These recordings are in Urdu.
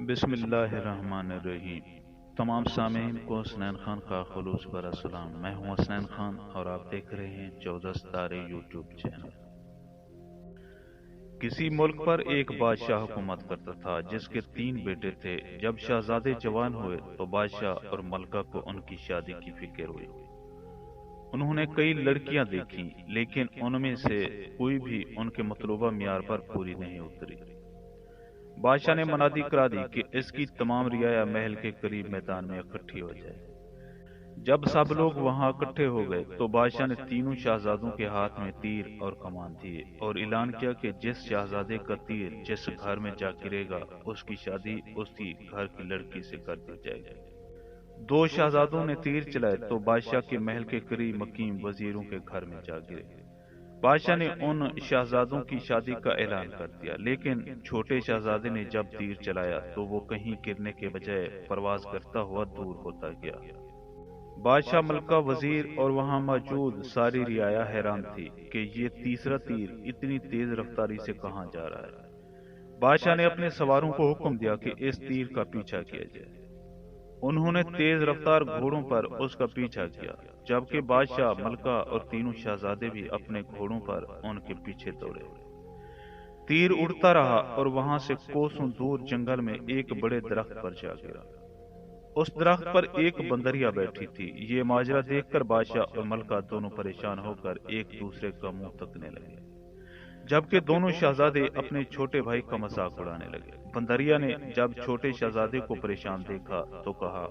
بسم اللہ الرحمن الرحیم۔ تمام سامعین کو حسنین خان کا خلوص برا سلام۔ میں ہوں حسنین خان اور آپ دیکھ رہے ہیں 14 ستارے یوٹیوب چینل۔ کسی ملک پر ایک بادشاہ حکومت کرتا تھا جس کے 3 بیٹے تھے۔ جب شہزادے جوان ہوئے تو بادشاہ اور ملکہ کو ان کی شادی کی فکر ہوئی۔ انہوں نے کئی لڑکیاں دیکھیں لیکن ان میں سے کوئی بھی ان کے مطلوبہ معیار پر پوری نہیں اتری۔ بادشاہ نے منادی کرا دی کہ اس کی تمام رعایا محل کے قریب میدان میں اکٹھی ہو جائے۔ جب سب لوگ وہاں اکٹھے ہو گئے تو بادشاہ نے تینوں شہزادوں کے ہاتھ میں تیر اور کمان دیے اور اعلان کیا کہ جس شہزادے کا تیر جس گھر میں جا گرے گا اس کی شادی اس کی گھر کی لڑکی سے کر دی جائے گی۔ 2 شہزادوں نے تیر چلائے تو بادشاہ کے محل کے قریب مقیم وزیروں کے گھر میں جا گرے۔ بادشاہ نے ان شہزادوں کی شادی کا اعلان کر دیا، لیکن چھوٹے شہزادے نے جب تیر چلایا تو وہ کہیں گرنے کے بجائے پرواز کرتا ہوا دور ہوتا گیا۔ بادشاہ، ملکہ، وزیر اور وہاں موجود ساری رعایا حیران تھی کہ یہ تیسرا تیر اتنی تیز رفتاری سے کہاں جا رہا ہے۔ بادشاہ نے اپنے سواروں کو حکم دیا کہ اس تیر کا پیچھا کیا جائے۔ انہوں نے تیز رفتار گھوڑوں پر اس کا پیچھا کیا، جبکہ بادشاہ، ملکہ اور تینوں شہزادے بھی اپنے گھوڑوں پر ان کے پیچھے دوڑے۔ تیر اڑتا رہا اور وہاں سے کوسوں دور جنگل میں ایک بڑے درخت پر جا گرا۔ اس درخت پر ایک بندریا بیٹھی تھی۔ یہ ماجرا دیکھ کر بادشاہ اور ملکہ دونوں پریشان ہو کر ایک دوسرے کا منہ تکنے لگے، جبکہ دونوں شہزادے اپنے چھوٹے بھائی کا مذاق اڑانے لگے۔ بندریا نے جب چھوٹے شہزادے کو پریشان دیکھا تو کہا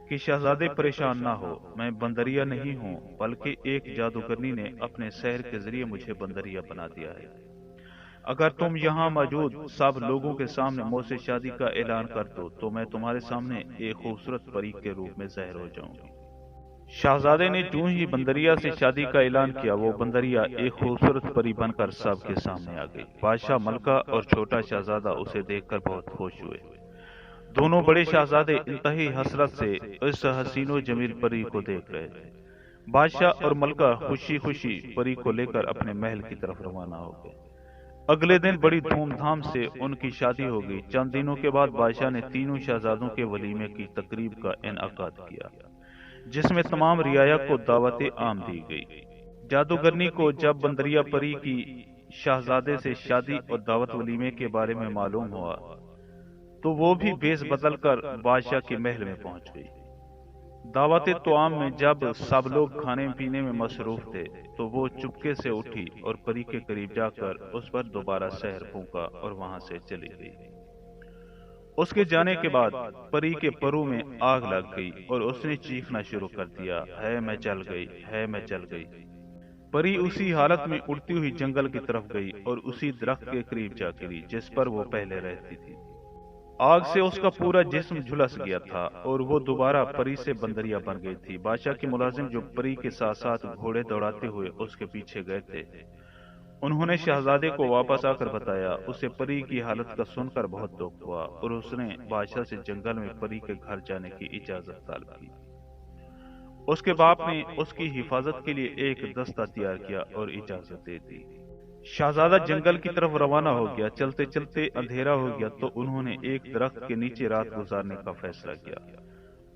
کہ شہزادے پریشان نہ ہو، میں بندریا نہیں ہوں بلکہ ایک جادوگرنی نے اپنے سحر کے ذریعے مجھے بندریا بنا دیا ہے۔ اگر تم یہاں موجود سب لوگوں کے سامنے مجھ سے شادی کا اعلان کر دو تو میں تمہارے سامنے ایک خوبصورت پری کے روپ میں ظاہر ہو جاؤں گی۔ شہزادے نے جو ہی بندریا سے شادی کا اعلان کیا وہ بندریا ایک خوبصورت پری بن کر سب کے سامنے آ گئی۔ بادشاہ، ملکہ اور چھوٹا شہزادہ اسے دیکھ کر بہت خوش ہوئے۔ دونوں بڑے شہزادے انتہائی حسرت سے اس حسین و جمیل پری کو دیکھ رہے تھے۔ بادشاہ اور ملکہ خوشی خوشی پری کو لے کر اپنے محل کی طرف روانہ ہو گئے۔ اگلے دن بڑی دھوم دھام سے ان کی شادی ہو گئی۔ چند دنوں کے بعد بادشاہ نے تینوں شہزادوں کے ولیمے کی تقریب کا انعقاد کیا، جس میں تمام رعایا کو دعوت عام دی گئی۔ جادوگرنی کو جب بندریا پری کی شہزادے سے شادی اور دعوت ولیمے کے بارے میں معلوم ہوا تو وہ بھی بیس بدل کر بادشاہ کے محل میں پہنچ گئی۔ دعوت طعام میں جب سب لوگ کھانے پینے میں مصروف تھے تو وہ چپکے سے اٹھی اور پری کے قریب جا کر اس پر دوبارہ سحر پھونکا اور وہاں سے چلی گئی۔ اس کے جانے کے بعد پری کے پروں میں آگ لگ گئی اور اس نے چیخنا شروع کر دیا، ہے میں جل گئی، ہے میں جل گئی۔ پری اسی حالت میں اڑتی ہوئی جنگل کی طرف گئی اور اسی درخت کے قریب جا گری جس پر وہ پہلے رہتی تھی۔ آگ سے اس کا پورا جسم جھلس گیا تھا اور وہ دوبارہ پری سے بندریا بن گئی تھی۔ بادشاہ کے ملازم جو پری کے ساتھ ساتھ گھوڑے دوڑاتے ہوئے اس کے پیچھے گئے تھے، انہوں نے شہزادے کو واپس آ کر بتایا۔ اسے پری کی حالت کا سن کر بہت دکھ ہوا اور اس نے بادشاہ سے جنگل میں پری کے گھر جانے کی اجازت طلب کی۔ اس کے باپ نے اس کی حفاظت کے لیے ایک دستہ تیار کیا اور اجازت دے دی۔ شہزادہ جنگل کی طرف روانہ ہو گیا۔ چلتے چلتے اندھیرا ہو گیا تو انہوں نے ایک درخت کے نیچے رات گزارنے کا فیصلہ کیا۔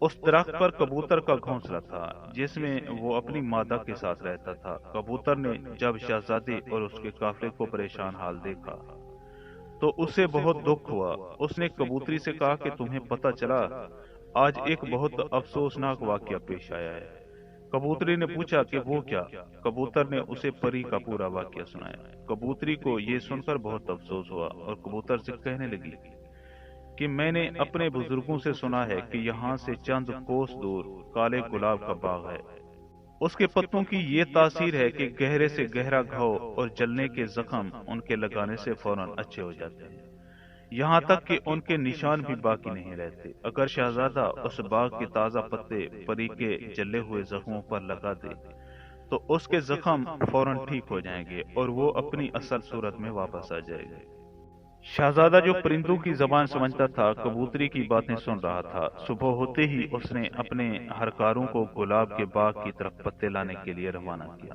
اس درخت پر کبوتر کا گھونسلہ تھا جس میں وہ اپنی مادہ کے ساتھ رہتا تھا۔ کبوتر نے جب شہزادے اور اس کے قافلے کو پریشان حال دیکھا تو اسے بہت دکھ ہوا۔ اس نے کبوتری سے کہا کہ تمہیں پتہ چلا، آج ایک بہت افسوسناک واقعہ پیش آیا ہے۔ کبوتری نے پوچھا کہ وہ کیا؟ کبوتر نے اسے پری کا پورا واقعہ سنایا۔ کبوتری کو یہ سن کر بہت افسوس ہوا اور کبوتر سے کہنے لگی کہ میں نے اپنے بزرگوں سے سنا ہے کہ یہاں سے چند کوس دور کالے گلاب کا باغ ہے۔ اس کے پتوں کی یہ تاثیر ہے کہ گہرے سے گہرا گھاؤ اور جلنے کے زخم ان کے لگانے سے فوراً اچھے ہو جاتے ہیں، یہاں تک کہ ان کے نشان بھی باقی نہیں رہتے۔ اگر شہزادہ اس باغ کے تازہ پتے پری کے جلے ہوئے زخموں پر لگا دے تو اس کے زخم فوراً ٹھیک ہو جائیں گے اور وہ اپنی اصل صورت میں واپس آ جائے گا۔ شہزادہ جو پرندوں کی زبان سمجھتا تھا کبوتری کی باتیں سن رہا تھا۔ صبح ہوتے ہی اس نے اپنے ہرکاروں کو گلاب کے باغ کی طرف پتے لانے کے لیے روانہ کیا۔